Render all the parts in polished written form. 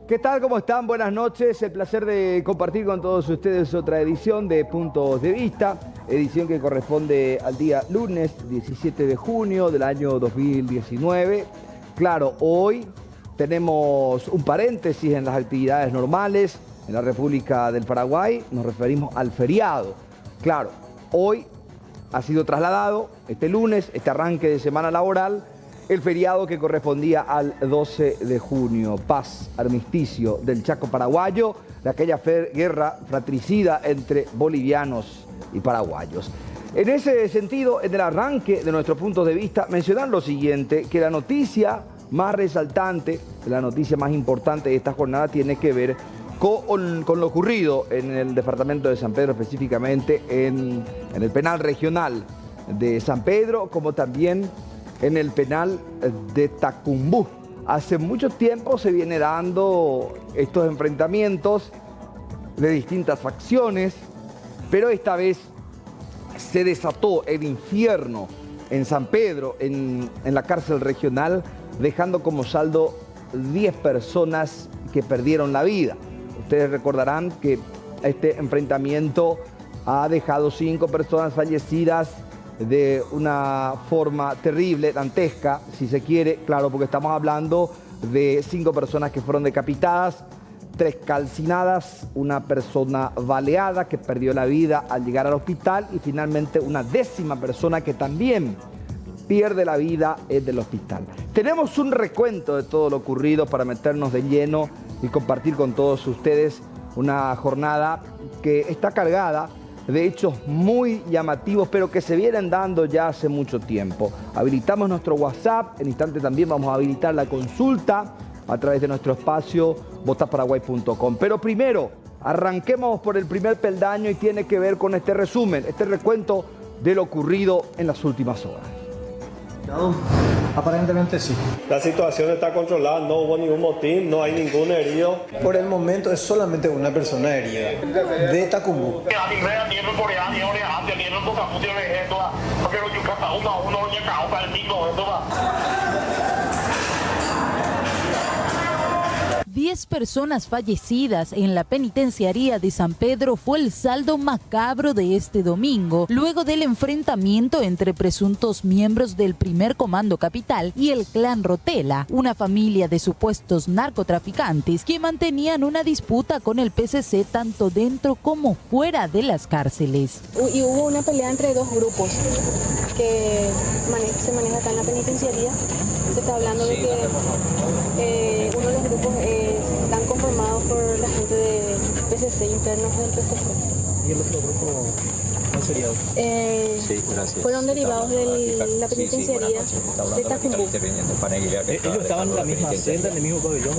¿Qué tal? ¿Cómo están? Buenas noches. El placer de compartir con todos ustedes otra edición de Puntos de Vista, edición que corresponde al día lunes 17 de junio del año 2019. Claro, hoy tenemos un paréntesis en las actividades normales en la República del Paraguay. Nos referimos al feriado. Claro, hoy ha sido trasladado, este lunes, este arranque de semana laboral, el feriado que correspondía al 12 de junio, paz, armisticio del Chaco paraguayo, de aquella guerra fratricida entre bolivianos y paraguayos. En ese sentido, en el arranque de nuestros puntos de vista, mencionar lo siguiente, que la noticia más resaltante, la noticia más importante de esta jornada tiene que ver con lo ocurrido en el departamento de San Pedro, específicamente en el penal regional de San Pedro, como también en el penal de Tacumbú. Hace mucho tiempo se viene dando estos enfrentamientos de distintas facciones, pero esta vez se desató el infierno en San Pedro, en la cárcel regional, dejando como saldo 10 personas que perdieron la vida. Ustedes recordarán que este enfrentamiento ha dejado 5 personas fallecidas de una forma terrible, dantesca, si se quiere, claro, porque estamos hablando de 5 personas que fueron decapitadas, 3 calcinadas, una persona baleada que perdió la vida al llegar al hospital y finalmente una 10ª persona que también pierde la vida en el hospital. Tenemos un recuento de todo lo ocurrido para meternos de lleno y compartir con todos ustedes una jornada que está cargada de hechos muy llamativos, pero que se vienen dando ya hace mucho tiempo. Habilitamos nuestro WhatsApp, en instante también vamos a habilitar la consulta a través de nuestro espacio votaparaguay.com. Pero primero, arranquemos por el primer peldaño y tiene que ver con este resumen, este recuento de lo ocurrido en las últimas horas. Aparentemente sí. La situación está controlada, no hubo ningún motín, no hay ningún herido. Por el momento es solamente una persona herida de Tacumbú. Diez personas fallecidas en la penitenciaría de San Pedro fue el saldo macabro de este domingo, luego del enfrentamiento entre presuntos miembros del primer comando capital y el clan Rotela, una familia de supuestos narcotraficantes que mantenían una disputa con el PCC tanto dentro como fuera de las cárceles. Y hubo una pelea entre 2 grupos que se maneja acá en la penitenciaría. Se está hablando de que uno de los grupos están conformados por la gente de PCC, internos del PCC. ¿Y el otro grupo cuál sería? Sí, gracias. Fueron derivados de la penitenciaría de Tacumbú. ¿Ellos estaban en la misma celda, en el mismo pabellón?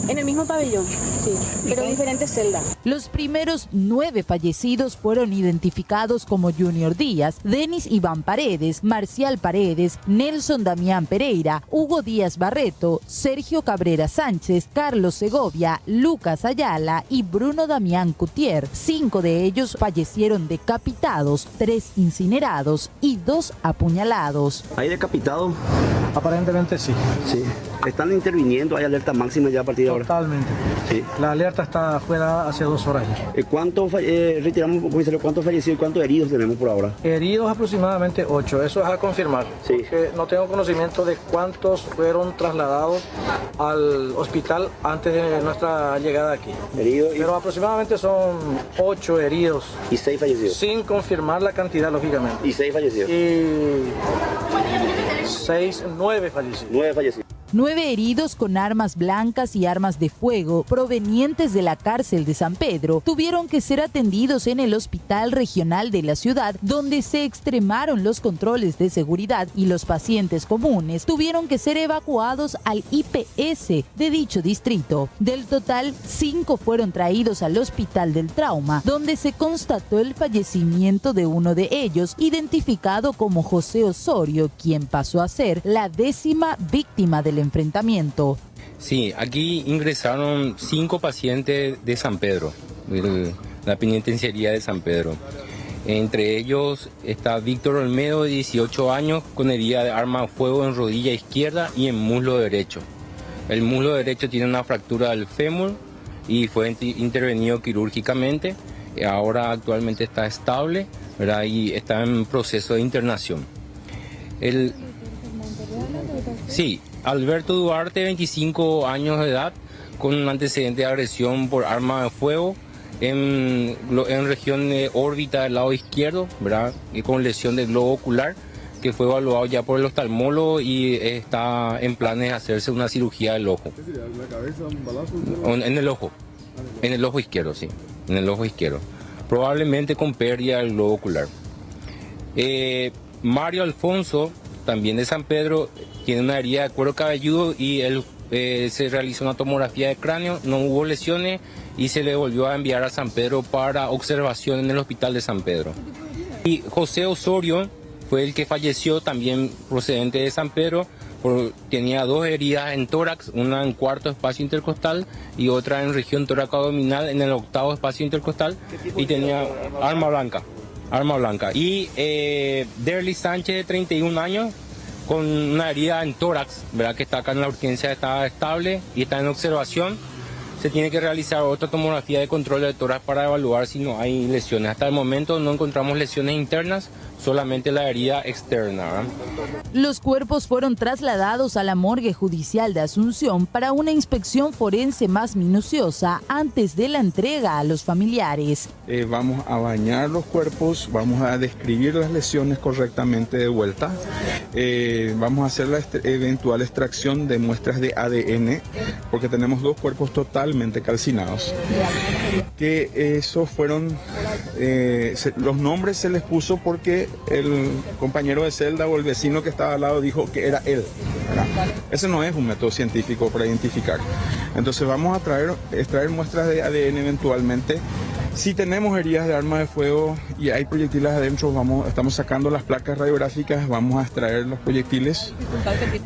En el mismo pabellón, sí, pero diferentes celdas. Los primeros 9 fallecidos fueron identificados como Junior Díaz, Denis Iván Paredes, Marcial Paredes, Nelson Damián Pereira, Hugo Díaz Barreto, Sergio Cabrera Sánchez, Carlos Segovia, Lucas Ayala y Bruno Damián Cutier. 5 de ellos fallecieron decapitados, 3 incinerados y 2 apuñalados. ¿Hay decapitado? Aparentemente sí. Sí. ¿Están interviniendo? ¿Hay alerta máxima ya a partir de ahora? Totalmente. Sí. La alerta está fuera hace 2 horas ya. Retiramos, ¿cuántos fallecidos y cuántos heridos tenemos por ahora? Heridos aproximadamente 8, eso es a confirmar. Sí. Porque no tengo conocimiento de cuántos fueron trasladados al hospital antes de nuestra llegada aquí. Heridos. Pero aproximadamente son 8 heridos. Y 6 fallecidos. Sin confirmar la cantidad, lógicamente. Y 6 fallecidos. Y 9 fallecidos. 9 fallecidos. 9 heridos con armas blancas y armas de fuego provenientes de la cárcel de San Pedro tuvieron que ser atendidos en el hospital regional de la ciudad, donde se extremaron los controles de seguridad y los pacientes comunes tuvieron que ser evacuados al IPS de dicho distrito. Del total, 5 fueron traídos al hospital del trauma, donde se constató el fallecimiento de uno de ellos, identificado como José Osorio, quien pasó a ser la 10ª víctima del enfrentamiento. Sí, aquí ingresaron 5 pacientes de San Pedro, de la penitenciaría de San Pedro. Entre ellos está Víctor Olmedo, de 18 años, con herida de arma de fuego en rodilla izquierda y en muslo derecho. El muslo derecho tiene una fractura del fémur y fue intervenido quirúrgicamente. Ahora actualmente está estable, ¿verdad? Y está en proceso de internación. Sí, Alberto Duarte, 25 años de edad, con un antecedente de agresión por arma de fuego en región de órbita del lado izquierdo, ¿verdad? Y con lesión del globo ocular, que fue evaluado ya por el oftalmólogo y está en planes de hacerse una cirugía del ojo. ¿En la cabeza, un balazo? En el ojo izquierdo, sí, en el ojo izquierdo. Probablemente con pérdida del globo ocular. Mario Alfonso, también de San Pedro, tiene una herida de cuero cabelludo y él se realizó una tomografía de cráneo, no hubo lesiones y se le volvió a enviar a San Pedro para observación en el hospital de San Pedro. Y José Osorio fue el que falleció, también procedente de San Pedro, tenía 2 heridas en tórax, una en cuarto espacio intercostal y otra en región toracoabdominal en el octavo espacio intercostal, y tenía arma blanca. Y Derly Sánchez, de 31 años, con una herida en tórax, ¿verdad? Que está acá en la urgencia, está estable y está en observación. Se tiene que realizar otra tomografía de control de tórax para evaluar si no hay lesiones. Hasta el momento no encontramos lesiones internas, solamente la herida externa, ¿verdad? Los cuerpos fueron trasladados a la morgue judicial de Asunción para una inspección forense más minuciosa antes de la entrega a los familiares. Vamos a bañar los cuerpos, vamos a describir las lesiones correctamente de vuelta, vamos a hacer la eventual extracción de muestras de ADN, porque tenemos 2 cuerpos totalmente calcinados. Que esos fueron, los nombres se les puso porque el compañero de celda o el vecino que estaba al lado dijo que era él. Ese no es un método científico para identificar. Entonces vamos a extraer muestras de ADN eventualmente. Si tenemos heridas de arma de fuego y hay proyectiles adentro, estamos sacando las placas radiográficas, vamos a extraer los proyectiles.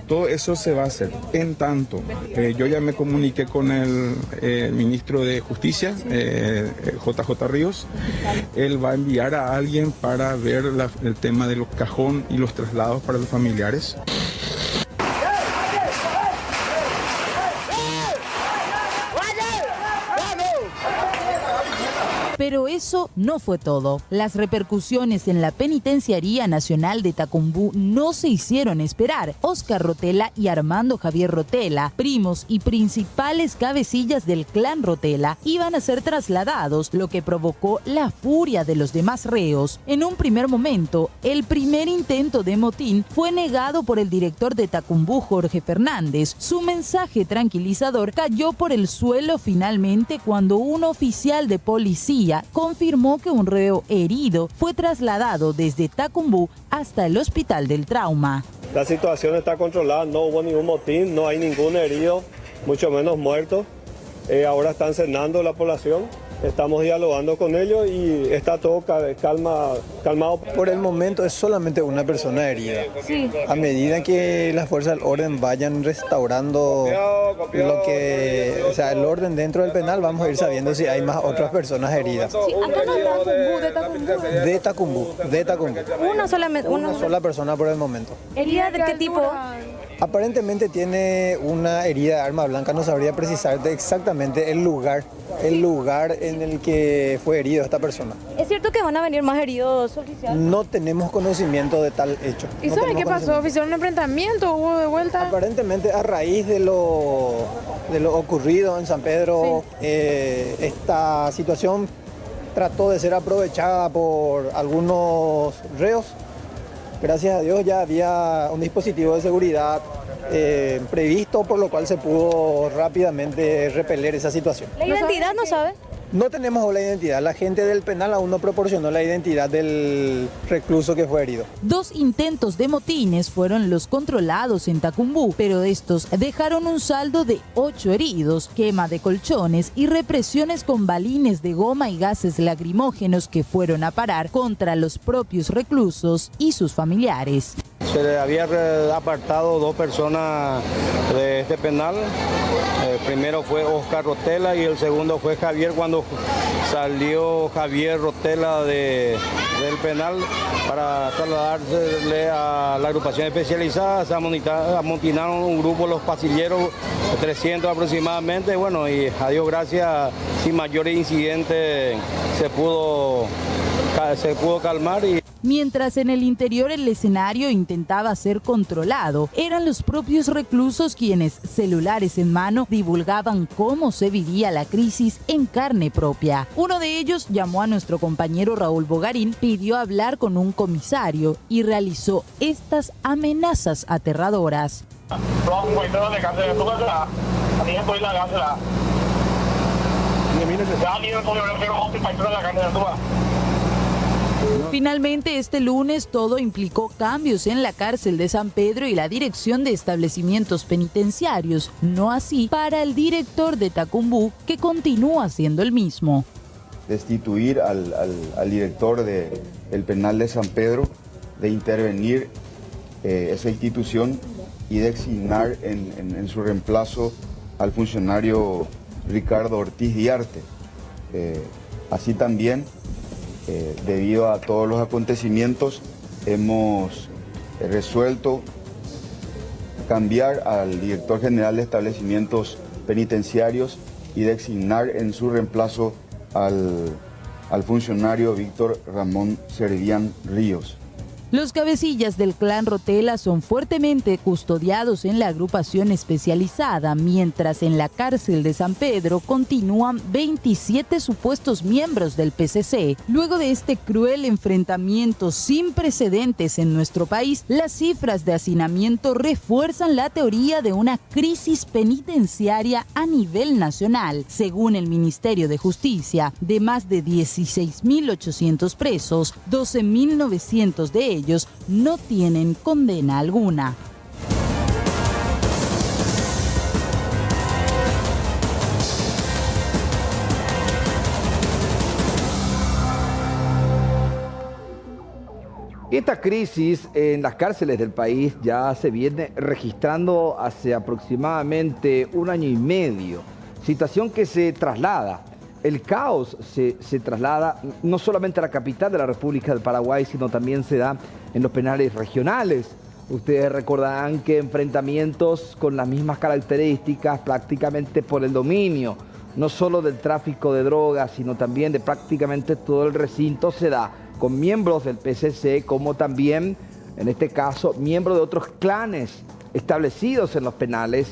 Todo eso se va a hacer. En tanto, yo ya me comuniqué con el ministro de Justicia, JJ Ríos. Él va a enviar a alguien para ver el tema de los cajón y los traslados para los familiares. Pero eso no fue todo. Las repercusiones en la Penitenciaría Nacional de Tacumbú no se hicieron esperar. Oscar Rotela y Armando Javier Rotela, primos y principales cabecillas del clan Rotela, iban a ser trasladados, lo que provocó la furia de los demás reos. En un primer momento, el primer intento de motín fue negado por el director de Tacumbú, Jorge Fernández. Su mensaje tranquilizador cayó por el suelo finalmente cuando un oficial de policía confirmó que un reo herido fue trasladado desde Tacumbú hasta el Hospital del Trauma. La situación está controlada, no hubo ningún motín, no hay ningún herido, mucho menos muerto. Ahora están cenando la población, estamos dialogando con ellos y está todo calmado. Por el momento es solamente una persona herida. Sí. A medida que las fuerzas del orden vayan restaurando el orden dentro del penal, vamos a ir sabiendo si hay más otras personas heridas. Sí, acá no De Tacumbú. Una sola persona por el momento. ¿Herida de qué tipo? Aparentemente tiene una herida de arma blanca, no sabría precisarte exactamente el lugar en el que fue herido esta persona. ¿Es cierto que van a venir más heridos, oficial? No tenemos conocimiento de tal hecho. ¿Y sabe qué pasó? ¿Hicieron un enfrentamiento? ¿Hubo de vuelta? Aparentemente a raíz de lo ocurrido en San Pedro, esta situación trató de ser aprovechada por algunos reos. Gracias a Dios ya había un dispositivo de seguridad previsto, por lo cual se pudo rápidamente repeler esa situación. ¿La identidad no sabe? No tenemos aún la identidad. La gente del penal aún no proporcionó la identidad del recluso que fue herido. 2 intentos de motines fueron los controlados en Tacumbú, pero estos dejaron un saldo de 8 heridos, quema de colchones y represiones con balines de goma y gases lacrimógenos que fueron a parar contra los propios reclusos y sus familiares. se le había apartado 2 personas de este penal. El primero fue Oscar Rotela y el segundo fue Javier. Cuando salió Javier Rotela del penal para trasladarse a la agrupación especializada, se amotinaron un grupo, los pasilleros, 300 aproximadamente. Bueno, y a Dios gracias, sin mayores incidentes se pudo calmar. Mientras en el interior el escenario intentaba ser controlado, eran los propios reclusos quienes, celulares en mano, divulgaban cómo se vivía la crisis en carne propia. Uno de ellos llamó a nuestro compañero Raúl Bogarín, pidió hablar con un comisario y realizó estas amenazas aterradoras. Finalmente, este lunes todo implicó cambios en la cárcel de San Pedro y la dirección de establecimientos penitenciarios, no así para el director de Tacumbú, que continúa siendo el mismo. Destituir al director del penal de San Pedro, de intervenir esa institución y designar en su reemplazo al funcionario Ricardo Ortiz Diarte. Así también, debido a todos los acontecimientos, hemos resuelto cambiar al director general de establecimientos penitenciarios y designar en su reemplazo al funcionario Víctor Ramón Servián Ríos. Los cabecillas del clan Rotela son fuertemente custodiados en la agrupación especializada, mientras en la cárcel de San Pedro continúan 27 supuestos miembros del PCC. Luego de este cruel enfrentamiento sin precedentes en nuestro país, las cifras de hacinamiento refuerzan la teoría de una crisis penitenciaria a nivel nacional. Según el Ministerio de Justicia, de más de 16.800 presos, 12.900 de ellos no tienen condena alguna. Esta crisis en las cárceles del país ya se viene registrando hace aproximadamente 1 año y medio, situación que se traslada. El caos se traslada no solamente a la capital de la República del Paraguay, sino también se da en los penales regionales. Ustedes recordarán que enfrentamientos con las mismas características prácticamente por el dominio, no solo del tráfico de drogas, sino también de prácticamente todo el recinto, se da con miembros del PCC, como también, en este caso, miembros de otros clanes establecidos en los penales.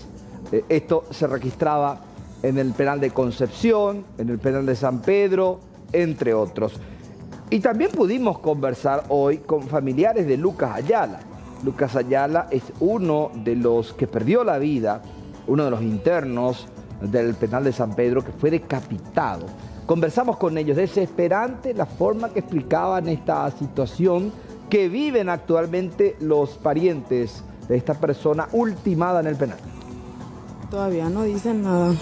Esto se registraba en el penal de Concepción, en el penal de San Pedro, entre otros. Y también pudimos conversar hoy con familiares de Lucas Ayala. Lucas Ayala es uno de los que perdió la vida, uno de los internos del penal de San Pedro que fue decapitado. Conversamos con ellos, desesperante la forma que explicaban esta situación que viven actualmente los parientes de esta persona ultimada en el penal. Todavía no dicen nada.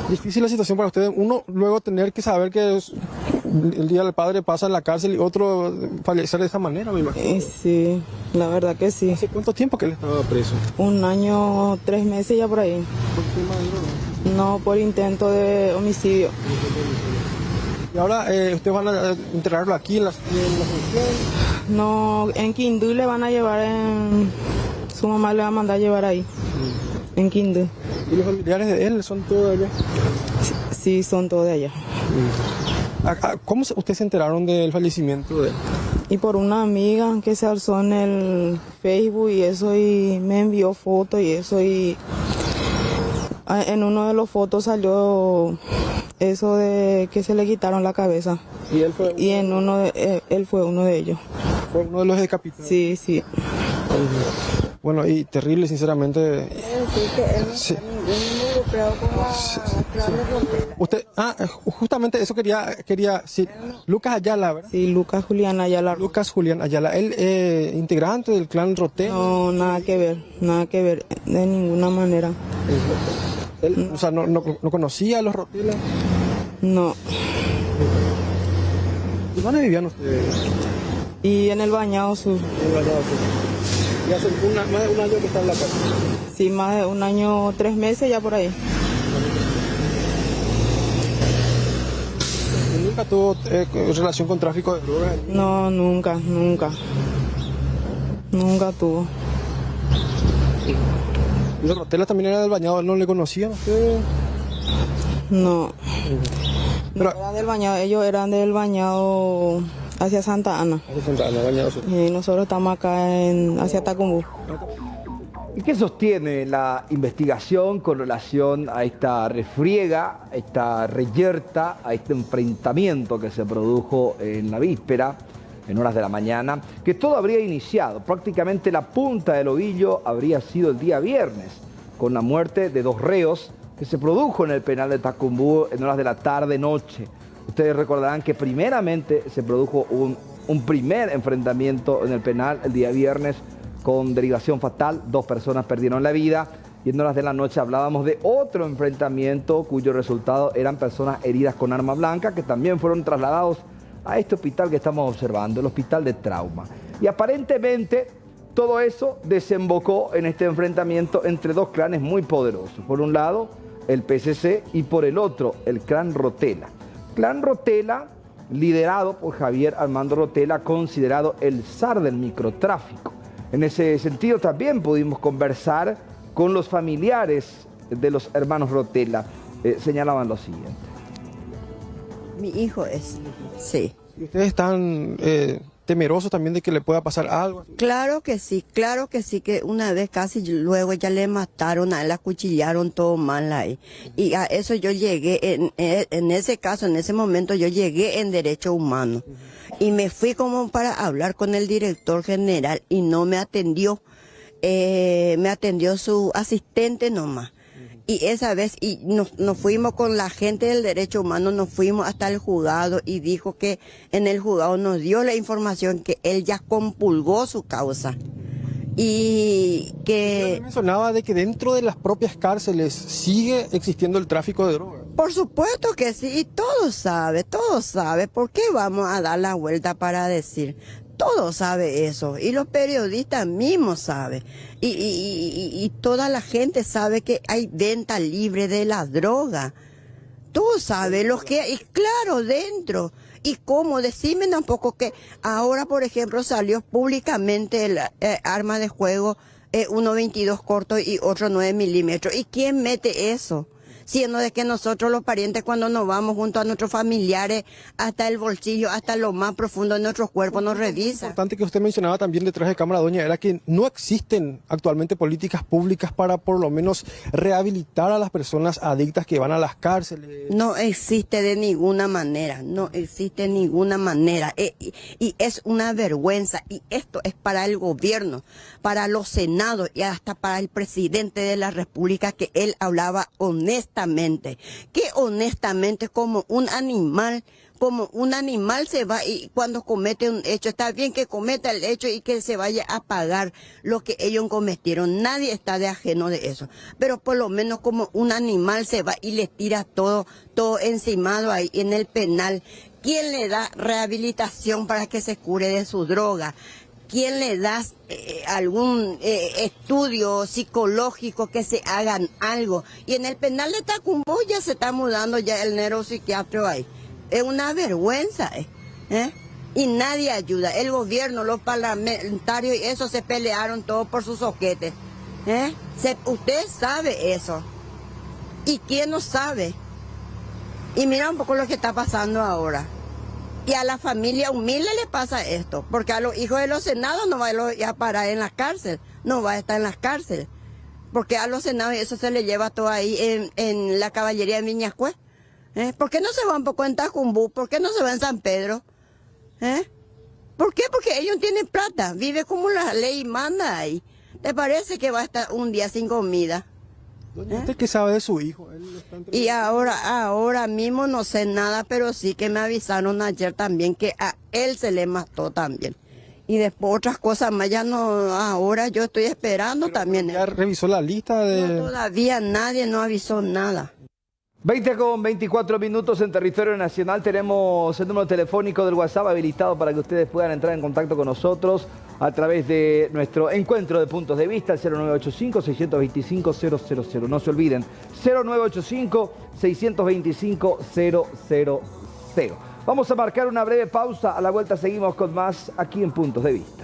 Difícil la situación para ustedes. Uno luego tener que saber que el día del padre pasa en la cárcel y otro fallecer de esa manera, me imagino. Sí, la verdad que sí. ¿Hace cuánto tiempo que él estaba preso? 1 año, 3 meses ya por ahí. ¿Por tema de droga? No, por intento de homicidio. ¿Y ahora ustedes van a enterrarlo aquí en la función? No, en Quindú le van a llevar Su mamá le va a mandar a llevar ahí. En Quindú. ¿Y los familiares de él son todos de allá? Sí, son todos de allá. ¿Cómo ustedes se enteraron del fallecimiento de él? Y por una amiga que se alzó en el Facebook y eso, y me envió fotos y eso, y en uno de los fotos salió eso de que se le quitaron la cabeza. ¿Y él fue? Y en él fue uno de ellos. ¿Fue uno de los decapitados? Sí, sí. Bueno, y terrible, sinceramente. Sí. Usted, justamente eso quería sí. Lucas Ayala, ¿verdad? Sí, Lucas Julián Ayala. Lucas Julián Ayala, él integrante del clan Rotela. No, nada que ver, de ninguna manera. Él, o sea, no conocía a los Rotela. No. ¿Y dónde vivían ustedes? Y en el Bañado Sur. En el Bañado Sur. ¿Y hace más de un año que está en la cárcel? Sí, más de un año, 3 meses ya por ahí. ¿Nunca tuvo relación con tráfico de drogas? No, nunca tuvo. ¿Y Rotela también era del Bañado? ¿No le conocían ustedes? No. No eran del Bañado, ellos eran del Bañado hacia Santa Ana. Hacia Santa Ana, Bañado Sur. Y nosotros estamos acá hacia Tacumbú. ¿Y qué sostiene la investigación con relación a esta refriega, a esta reyerta, a este enfrentamiento que se produjo en la víspera, en horas de la mañana, que todo habría iniciado? Prácticamente la punta del ovillo habría sido el día viernes, con la muerte de 2 reos que se produjo en el penal de Tacumbú en horas de la tarde-noche. Ustedes recordarán que primeramente se produjo un primer enfrentamiento en el penal el día viernes con derivación fatal. 2 personas perdieron la vida y en horas de la noche hablábamos de otro enfrentamiento cuyo resultado eran personas heridas con arma blanca que también fueron trasladados a este hospital que estamos observando, el hospital de trauma. Y aparentemente todo eso desembocó en este enfrentamiento entre 2 clanes muy poderosos. Por un lado, el PCC y por el otro, el clan Rotela. Clan Rotela, liderado por Javier Armando Rotela, considerado el zar del microtráfico. En ese sentido también pudimos conversar con los familiares de los hermanos Rotela. Señalaban lo siguiente. Mi hijo es, sí. ¿Y ustedes están temerosos también de que le pueda pasar algo? Claro que sí, que una vez casi luego ya le mataron, a él la acuchillaron todo mal ahí. Y a eso yo llegué, en ese caso, en ese momento yo llegué en Derecho Humano. Y me fui como para hablar con el director general y no me atendió. Me atendió su asistente nomás. Y esa vez nos fuimos con la gente del Derecho Humano, nos fuimos hasta el juzgado y dijo que en el juzgado nos dio la información que él ya compulgó su causa. Y que... mencionaba de que dentro de las propias cárceles sigue existiendo el tráfico de drogas. Por supuesto que sí, y todo sabe. ¿Por qué vamos a dar la vuelta para decir? Todo sabe eso, y los periodistas mismos saben, y toda la gente sabe que hay venta libre de la droga. Todo sabe, los que hay, claro, dentro. Y cómo, decime tampoco que ahora, por ejemplo, salió públicamente el arma de juego, 1.22 corto y otro 9 milímetros. ¿Y quién mete eso? Siendo de que nosotros los parientes cuando nos vamos junto a nuestros familiares hasta el bolsillo, hasta lo más profundo de nuestros cuerpos nos revisa. Lo importante que usted mencionaba también detrás de cámara, doña, era que no existen actualmente políticas públicas para por lo menos rehabilitar a las personas adictas que van a las cárceles. No existe de ninguna manera, no existe de ninguna manera. Y es una vergüenza, y esto es para el gobierno, para los senados y hasta para el presidente de la República, que él hablaba honestamente, que honestamente como un animal se va, y cuando comete un hecho, está bien que cometa el hecho y que se vaya a pagar lo que ellos cometieron, nadie está de ajeno de eso, pero por lo menos como un animal se va y le tira todo encimado ahí en el penal. ¿Quién le da rehabilitación para que se cure de su droga? ¿Quién le da algún estudio psicológico, que se hagan algo? Y en el penal de Tacumbú ya se está mudando ya el neuropsiquiatra ahí. Es una vergüenza, y nadie ayuda. El gobierno, los parlamentarios y eso se pelearon todos por sus soquetes. Usted sabe eso. ¿Y quién no sabe? Y mira un poco lo que está pasando ahora. Y a la familia humilde le pasa esto, porque a los hijos de los senados no va a parar en la cárcel, no va a estar en la cárcel, porque a los senados eso se le lleva todo ahí en la caballería de Viñascué. ¿Por qué no se va un poco en Tacumbú? ¿Por qué no se va en San Pedro? ¿Por qué? Porque ellos tienen plata, vive como la ley manda ahí. ¿Te parece que va a estar un día sin comida? ¿Usted qué sabe de su hijo? Y ahora mismo no sé nada, pero sí que me avisaron ayer también que a él se le mató también. Y después otras cosas más, ya no, ahora yo estoy esperando también. ¿Ya revisó la lista de...? No, todavía nadie no avisó nada. 20:24 en territorio nacional. Tenemos el número telefónico del WhatsApp habilitado para que ustedes puedan entrar en contacto con nosotros a través de nuestro encuentro de puntos de vista, el 0985-625-000. No se olviden, 0985-625-000. Vamos a marcar una breve pausa. A la vuelta seguimos con más aquí en Puntos de Vista.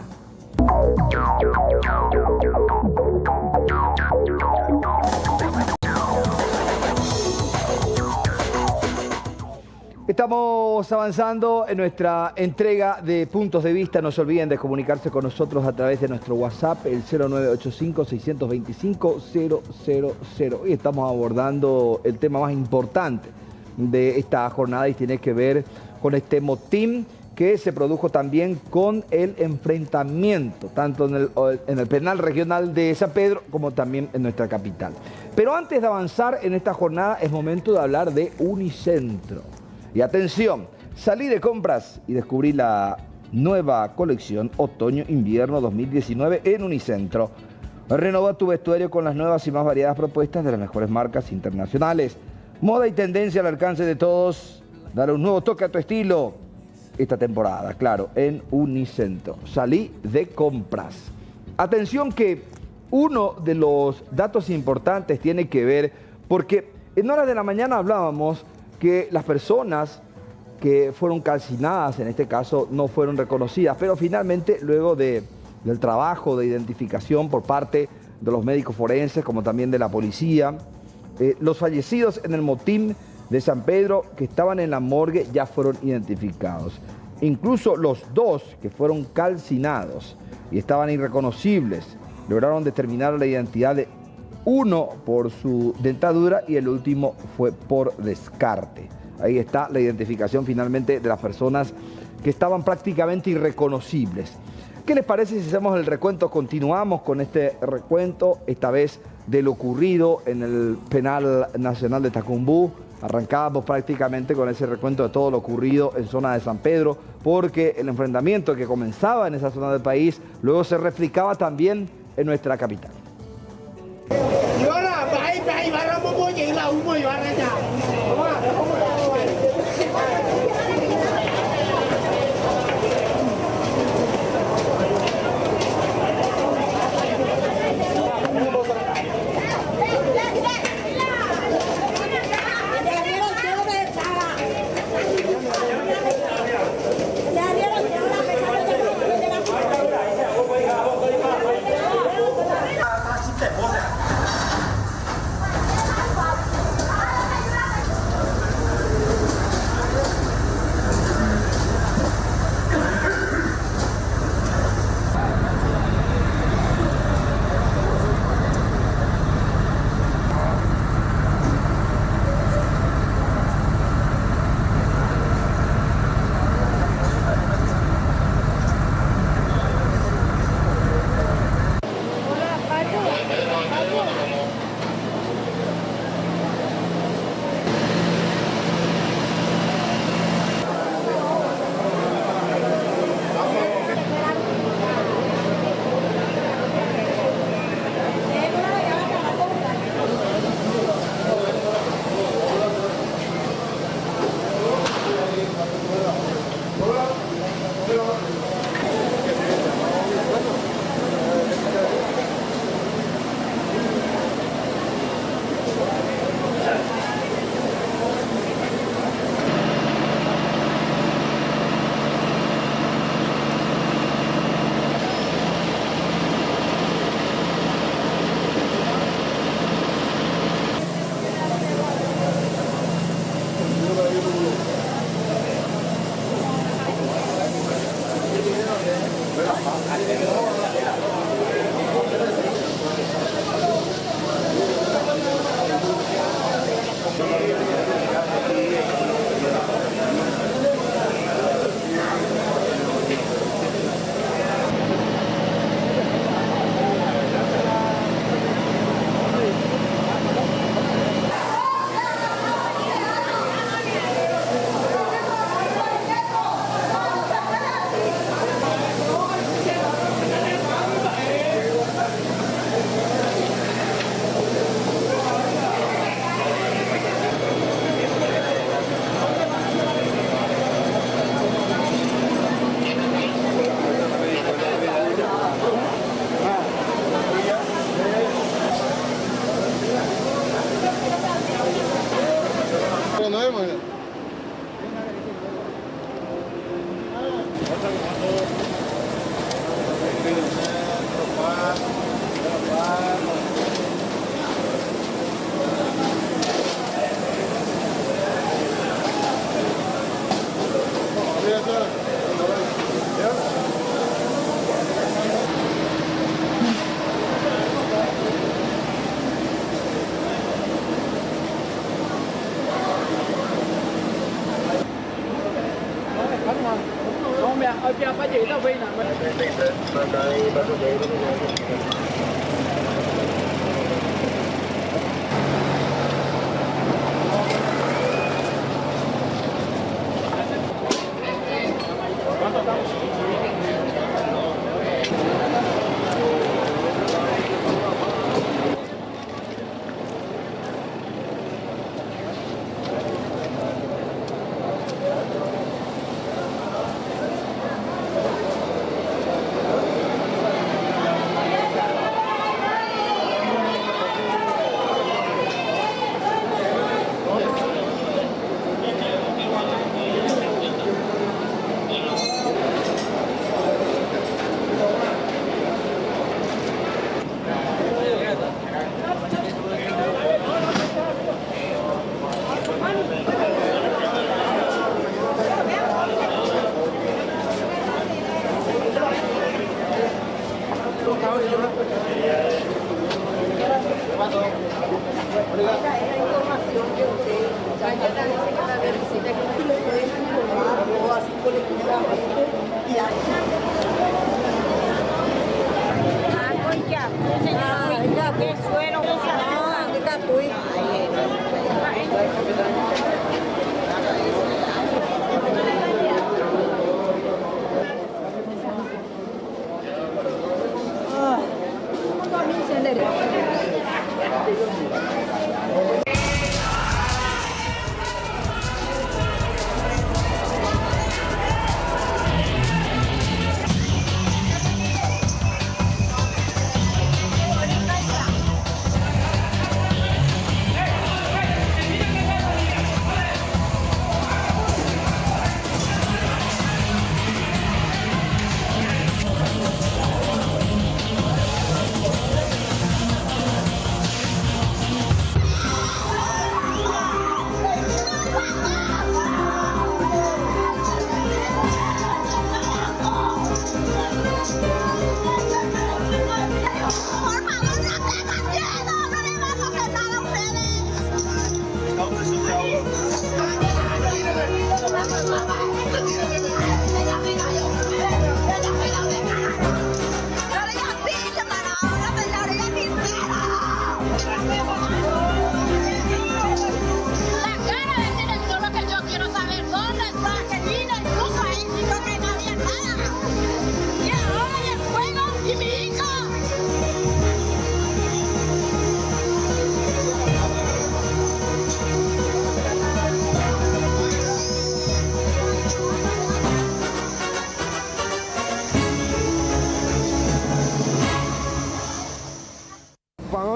Estamos avanzando en nuestra entrega de Puntos de Vista. No se olviden de comunicarse con nosotros a través de nuestro WhatsApp, el 0985-625-000. Hoy estamos abordando el tema más importante de esta jornada y tiene que ver con este motín que se produjo también con el enfrentamiento, tanto en el penal regional de San Pedro como también en nuestra capital. Pero antes de avanzar en esta jornada es momento de hablar de Unicentro. Y atención, salí de compras y descubrí la nueva colección Otoño-Invierno 2019 en Unicentro. Renova tu vestuario con las nuevas y más variadas propuestas de las mejores marcas internacionales. Moda y tendencia al alcance de todos. Dale un nuevo toque a tu estilo esta temporada, claro, en Unicentro. Salí de compras. Atención que uno de los datos importantes tiene que ver, porque en horas de la mañana hablábamos que las personas que fueron calcinadas, en este caso, no fueron reconocidas, pero finalmente, luego del trabajo de identificación por parte de los médicos forenses, como también de la policía, los fallecidos en el motín de San Pedro que estaban en la morgue ya fueron identificados. Incluso los dos que fueron calcinados y estaban irreconocibles, lograron determinar la identidad de uno por su dentadura y el último fue por descarte. Ahí está la identificación finalmente de las personas que estaban prácticamente irreconocibles. ¿Qué les parece si hacemos el recuento? Continuamos con este recuento, esta vez de lo ocurrido en el Penal Nacional de Tacumbú. Arrancábamos prácticamente con ese recuento de todo lo ocurrido en zona de San Pedro, porque el enfrentamiento que comenzaba en esa zona del país luego se replicaba también en nuestra capital.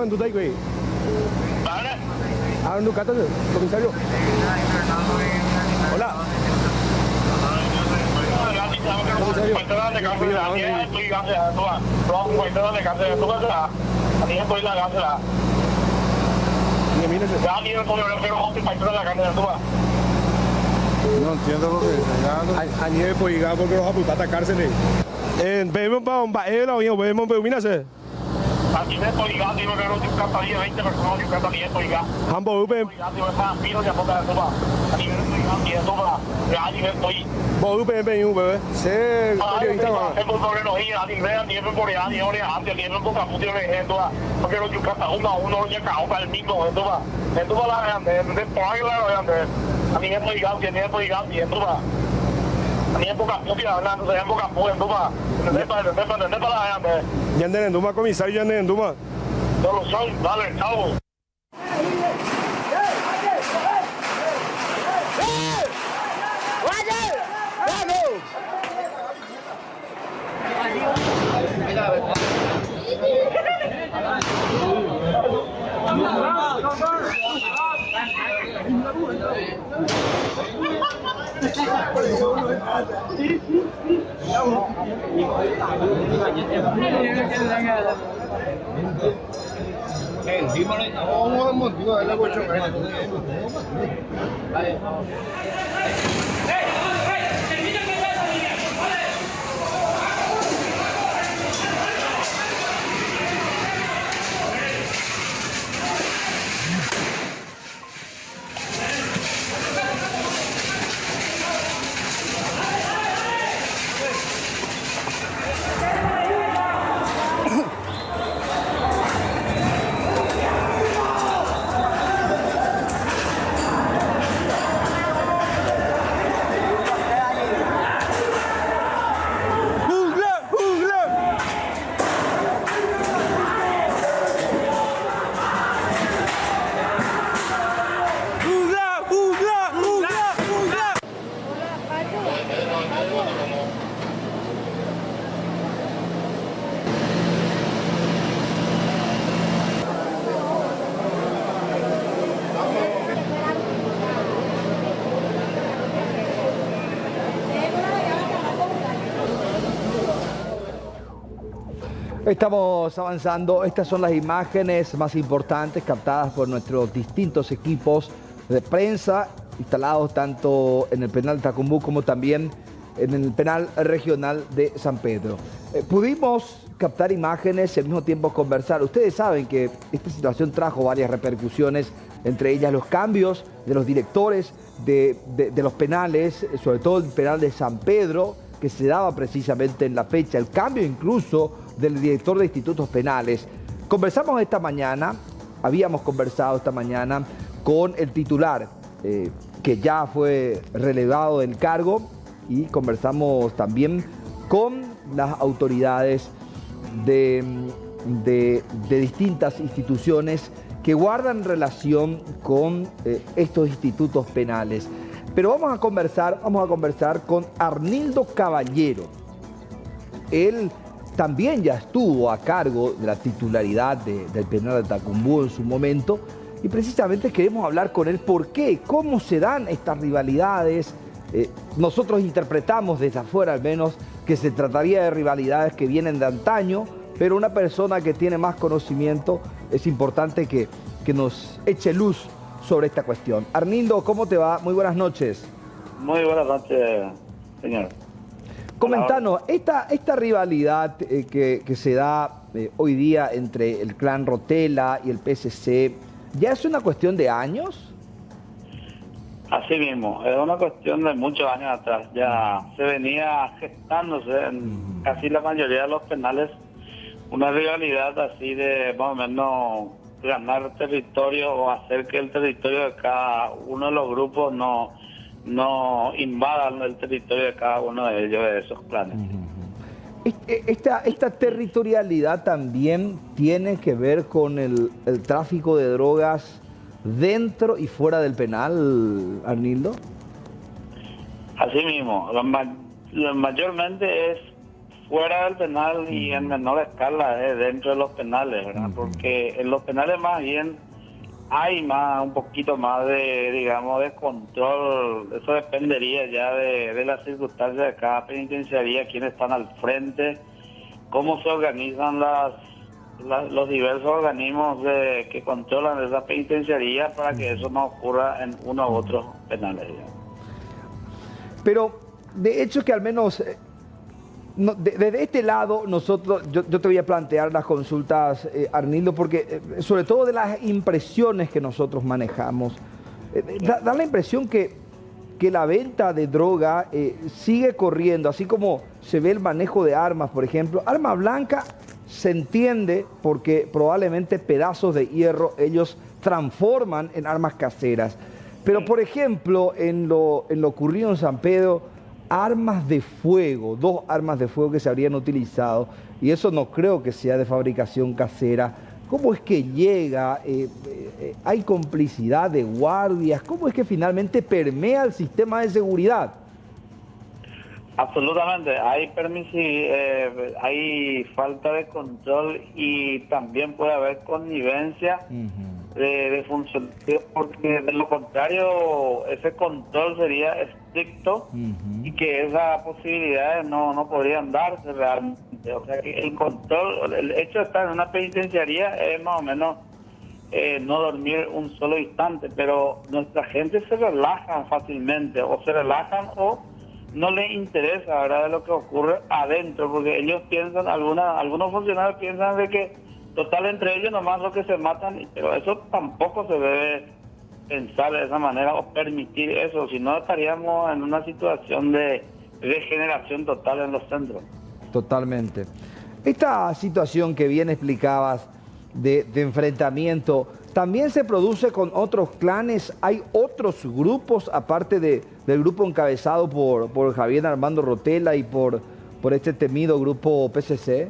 ¿Dónde está, güey? ¿A dónde está, comisario? Hola. No entiendo lo que dice. A nivel pues llegado porque los apuntan a cárceles. Vemos para un baile, vemos para un aquí me estoy ligando y me veo un cantadillo 20 personas y un cantadillo y Hambo Upe. Miro ya poca de sopa. Aquí me estoy ligando y de sopa. Ya me estoy. Bo Upe ben Upe. Se periodista ma. Es un problema y a nivel ni en Corea ni ahora antes ni en poca función de esto. Porque lo que canta uno ya cao para el mismo esto va. Esto va la grande, de por ahí la grande. A mí me estoy ligando y me estoy ligando y esto va. A mí en poca función hablando, en poca función esto va. De para la grande. Ya anden en Duma, comisario, ya anden en Duma. Solo son, dale, chao. Estamos avanzando. Estas son las imágenes más importantes captadas por nuestros distintos equipos de prensa instalados tanto en el penal Tacumbú como también en el penal regional de San Pedro. Pudimos captar imágenes y al mismo tiempo conversar. Ustedes saben que esta situación trajo varias repercusiones, entre ellas los cambios de los directores de los penales, sobre todo el penal de San Pedro, que se daba precisamente en la fecha, el cambio incluso del director de institutos penales. Conversamos esta mañana, habíamos conversado esta mañana con el titular, que ya fue relevado del cargo, y conversamos también con las autoridades de distintas instituciones que guardan relación con estos institutos penales. Pero vamos a conversar con Arnildo Caballero. Él también ya estuvo a cargo de la titularidad del penal de Tacumbú en su momento, y precisamente queremos hablar con él por qué, cómo se dan estas rivalidades. Nosotros interpretamos desde afuera al menos que se trataría de rivalidades que vienen de antaño, pero una persona que tiene más conocimiento es importante que nos eche luz sobre esta cuestión. Arnildo, ¿cómo te va? Muy buenas noches. Muy buenas noches, señor. Comentanos, esta rivalidad que se da hoy día entre el clan Rotella y el PSC, ¿ya es una cuestión de años? Así mismo, es una cuestión de muchos años atrás. Ya se venía gestándose en casi la mayoría de los penales una rivalidad así de más o menos ganar territorio o hacer que el territorio de cada uno de los grupos no invadan el territorio de cada uno de ellos, de esos clanes. Esta territorialidad también tiene que ver con el tráfico de drogas dentro y fuera del penal, Arnildo. Así mismo, mayormente es fuera del penal y en menor escala dentro de los penales, ¿verdad? Porque en los penales más bien hay un poquito más de, digamos, de control. Eso dependería ya de las circunstancias de cada penitenciaría, quiénes están al frente, cómo se organizan los diversos organismos que controlan esa penitenciaría para que eso no ocurra en uno u otros penales. Pero de hecho que al menos desde este lado nosotros, yo te voy a plantear las consultas, Arnildo, porque sobre todo de las impresiones que nosotros manejamos, da la impresión que la venta de droga sigue corriendo, así como se ve el manejo de armas, por ejemplo. Arma blanca se entiende porque probablemente pedazos de hierro ellos transforman en armas caseras. Pero por ejemplo, en lo ocurrido en San Pedro, armas de fuego, 2 armas de fuego que se habrían utilizado, y eso no creo que sea de fabricación casera. ¿Cómo es que llega? ¿Hay complicidad de guardias? ¿Cómo es que finalmente permea el sistema de seguridad? Absolutamente, hay falta de control y también puede haber connivencia de funcionarios, porque de lo contrario ese control sería estricto y que esas posibilidades no podrían darse realmente. O sea que el control, el hecho de estar en una penitenciaría es más o menos no dormir un solo instante, pero nuestra gente se relaja fácilmente, o se relajan o no les interesa, ¿verdad?, de lo que ocurre adentro, porque ellos piensan, algunos funcionarios piensan de que total entre ellos nomás lo que se matan, pero eso tampoco se debe pensar de esa manera o permitir eso, si no estaríamos en una situación de degeneración total en los centros. Totalmente. Esta situación que bien explicabas de enfrentamiento, ¿también se produce con otros clanes? ¿Hay otros grupos aparte del grupo encabezado por Javier Armando Rotella y por este temido grupo PSC?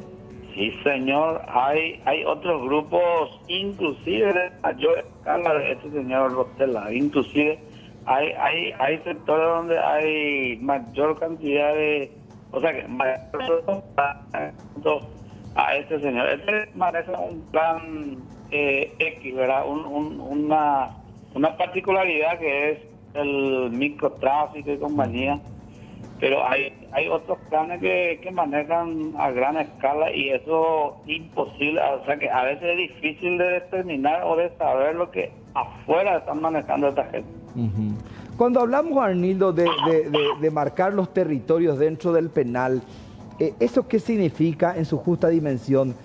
Sí, señor, hay otros grupos, inclusive de mayor escala de este señor Rotella. Inclusive hay sectores donde hay mayor cantidad de, o sea que a este señor. Este maneja un plan X, ¿verdad? Una particularidad que es el microtráfico y compañía. pero hay otros planes que manejan a gran escala y eso es imposible, o sea que a veces es difícil de determinar o de saber lo que afuera están manejando esta gente. Cuando hablamos, Arnildo, de marcar los territorios dentro del penal, ¿eso qué significa en su justa dimensión?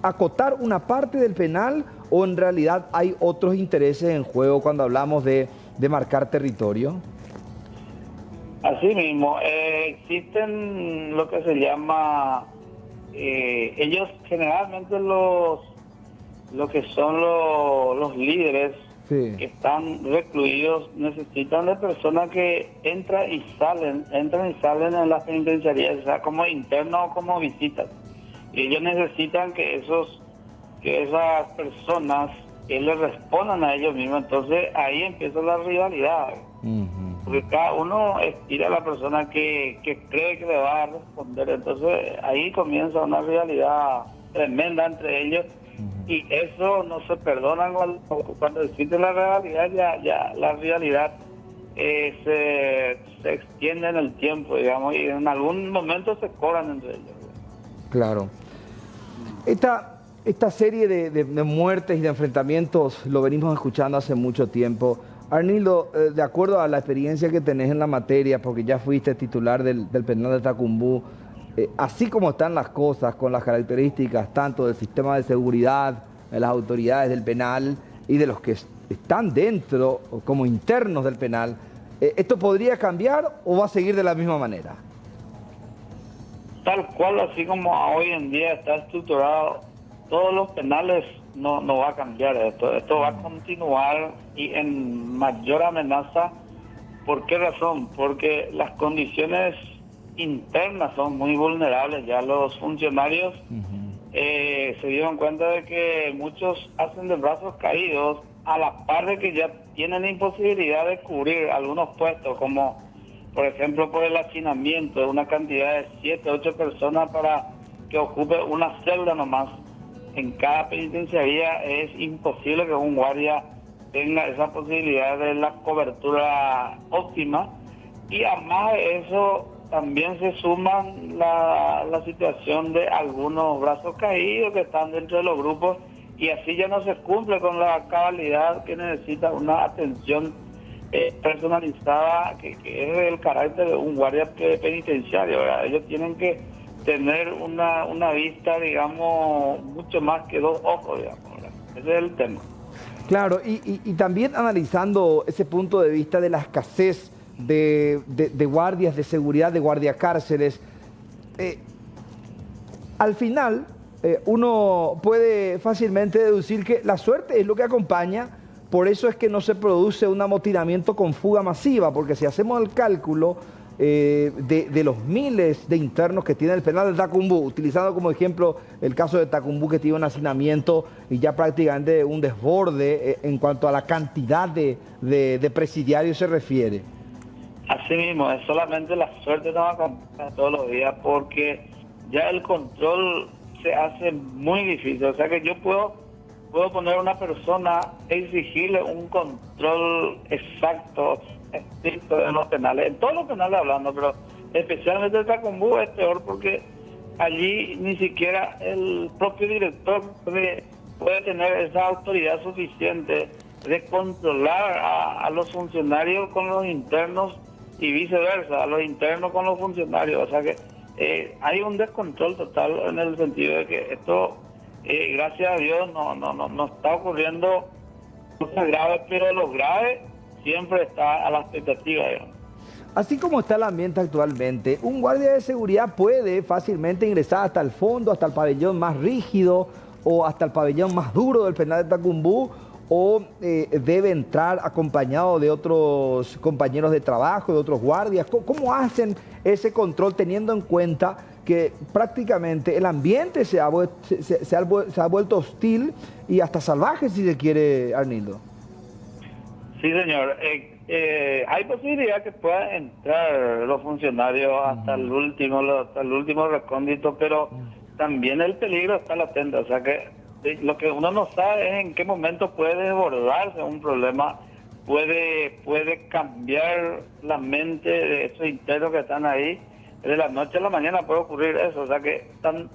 ¿Acotar una parte del penal o en realidad hay otros intereses en juego cuando hablamos de marcar territorio? Así mismo, existen lo que se llama, ellos generalmente lo que son los líderes que están recluidos necesitan de personas que entran y salen en las penitenciarías, o sea, como internos o como visitas. Y ellos necesitan que esas personas les respondan a ellos mismos, entonces ahí empieza la rivalidad. Porque cada uno estira a la persona que cree que le va a responder. Entonces ahí comienza una rivalidad tremenda entre ellos. Y eso no se perdona cuando existe la rivalidad, ya la rivalidad se extiende en el tiempo, digamos, y en algún momento se cobran entre ellos. Claro. Esta serie de muertes y de enfrentamientos lo venimos escuchando hace mucho tiempo. Arnildo, de acuerdo a la experiencia que tenés en la materia, porque ya fuiste titular del penal de Tacumbú, así como están las cosas con las características tanto del sistema de seguridad, de las autoridades del penal y de los que están dentro como internos del penal, ¿esto podría cambiar o va a seguir de la misma manera? Tal cual, así como hoy en día está estructurado, todos los penales no va a cambiar esto va a continuar y en mayor amenaza. ¿Por qué razón? Porque las condiciones internas son muy vulnerables. Ya los funcionarios se dieron cuenta de que muchos hacen de brazos caídos a la par de que ya tienen imposibilidad de cubrir algunos puestos, como por ejemplo por el hacinamiento de una cantidad de 7, 8 personas para que ocupe una celda nomás. En cada penitenciaría es imposible que un guardia tenga esa posibilidad de la cobertura óptima, y además de eso también se suman la situación de algunos brazos caídos que están dentro de los grupos, y así ya no se cumple con la cabalidad que necesita una atención personalizada que es el carácter de un guardia penitenciario, ¿verdad? Ellos tienen que tener una vista, digamos, mucho más que 2 ojos, digamos, ¿verdad? Ese es el tema. Claro, y también analizando ese punto de vista de la escasez de guardias de seguridad, de guardiacárceles, al final uno puede fácilmente deducir que la suerte es lo que acompaña. Por eso es que no se produce un amotinamiento con fuga masiva, porque si hacemos el cálculo de los miles de internos que tiene el penal de Tacumbú, utilizando como ejemplo el caso de Tacumbú, que tiene un hacinamiento y ya prácticamente un desborde en cuanto a la cantidad de presidiarios se refiere. Así mismo, es solamente la suerte no va a cambiar todos los días, porque ya el control se hace muy difícil. O sea que yo puedo poner a una persona, exigirle un control exacto, estricto de los penales, en todos los penales hablando, pero especialmente el Tacumbú es peor porque allí ni siquiera el propio director puede tener esa autoridad suficiente de controlar a los funcionarios con los internos y viceversa, a los internos con los funcionarios. O sea que hay un descontrol total en el sentido de que esto, gracias a Dios, no está ocurriendo cosas graves, pero lo grave siempre está a la expectativa, digamos. Así como está el ambiente actualmente, un guardia de seguridad puede fácilmente ingresar hasta el fondo, hasta el pabellón más rígido o hasta el pabellón más duro del penal de Tacumbú, o debe entrar acompañado de otros compañeros de trabajo, de otros guardias. ¿Cómo hacen ese control teniendo en cuenta que prácticamente el ambiente se ha vuelto hostil y hasta salvaje, si se quiere, Arnildo? Sí, señor. Hay posibilidad que puedan entrar los funcionarios hasta el último recóndito, pero también el peligro está latente. O sea que lo que uno no sabe es en qué momento puede desbordarse un problema puede cambiar la mente de esos internos que están ahí. De la noche a la mañana puede ocurrir eso, o sea que tan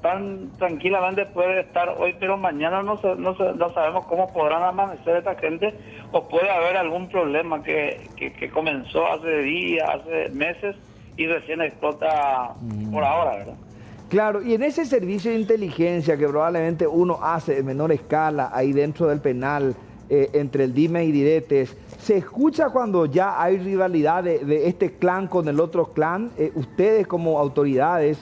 tranquilamente puede estar hoy, pero mañana no sabemos cómo podrán amanecer esta gente, o puede haber algún problema que comenzó hace días, hace meses y recién explota por ahora, ¿verdad? Claro, y en ese servicio de inteligencia que probablemente uno hace en menor escala ahí dentro del penal, entre el dime y diretes, ¿se escucha cuando ya hay rivalidad de este clan con el otro clan? Ustedes como autoridades,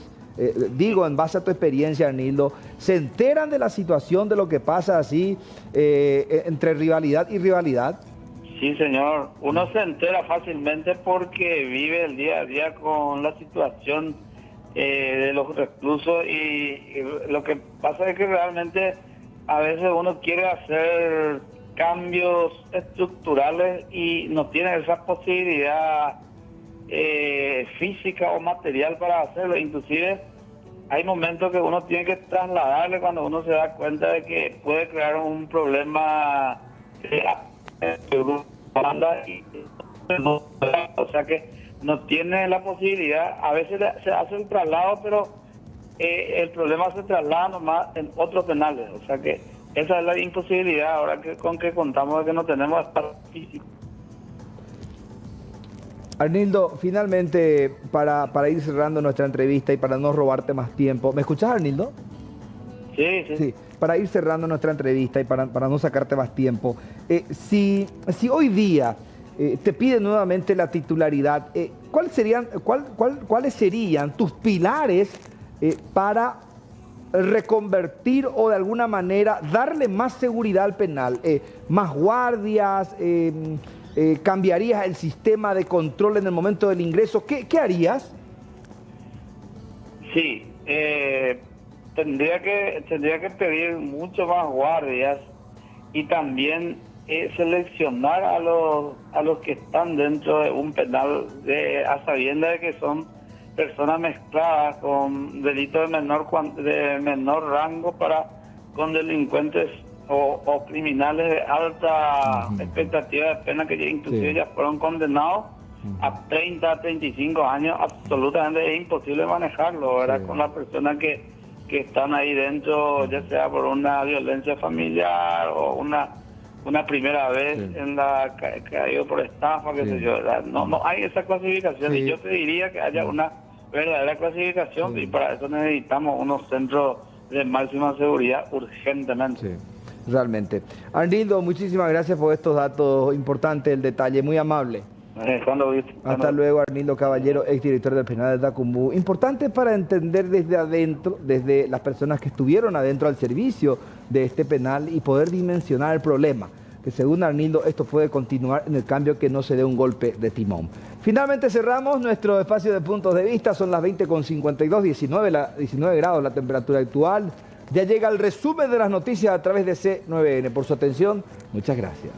digo en base a tu experiencia, Arnildo, ¿se enteran de la situación, de lo que pasa así entre rivalidad y rivalidad? Sí, señor. Uno se entera fácilmente porque vive el día a día con la situación de los reclusos y lo que pasa es que realmente a veces uno quiere hacer cambios estructurales y no tiene esa posibilidad física o material para hacerlo. Inclusive hay momentos que uno tiene que trasladarle cuando uno se da cuenta de que puede crear un problema o sea que no tiene la posibilidad. A veces se hace el traslado, pero el problema se traslada nomás en otros penales, o sea que esa es la imposibilidad ahora con que contamos de que no tenemos espacio físico. Arnildo, finalmente, para ir cerrando nuestra entrevista y para no robarte más tiempo, ¿me escuchás, Arnildo? Sí. Para ir cerrando nuestra entrevista y para no sacarte más tiempo, si hoy día te piden nuevamente la titularidad, ¿cuáles serían tus pilares para reconvertir o de alguna manera darle más seguridad al penal? ¿Más guardias? ¿Cambiarías el sistema de control en el momento del ingreso? ¿Qué harías? Sí, tendría que pedir mucho más guardias y también seleccionar a los que están dentro de un penal a sabiendas de que son personas mezcladas con delitos de menor rango con delincuentes o criminales de alta expectativa de pena que inclusive ya fueron condenados a 30 a 35 años. Absolutamente es imposible manejarlo, ¿verdad? Con las personas que están ahí dentro, ya sea por una violencia familiar o una primera vez en la que ha ido por estafa, qué sé yo, ¿verdad? No hay esa clasificación y yo te diría que haya una verdadera clasificación y para eso necesitamos unos centros de máxima seguridad urgentemente. Realmente. Arnildo, muchísimas gracias por estos datos importantes, el detalle, muy amable. Hasta luego, Arnildo Caballero, exdirector del penal de Tacumbú. Importante para entender desde adentro, desde las personas que estuvieron adentro al servicio de este penal y poder dimensionar el problema, que según Arnildo esto puede continuar en el cambio que no se dé un golpe de timón. Finalmente cerramos nuestro espacio de puntos de vista, son las 20:52, 19 grados la temperatura actual. Ya llega el resumen de las noticias a través de C9N. Por su atención, muchas gracias.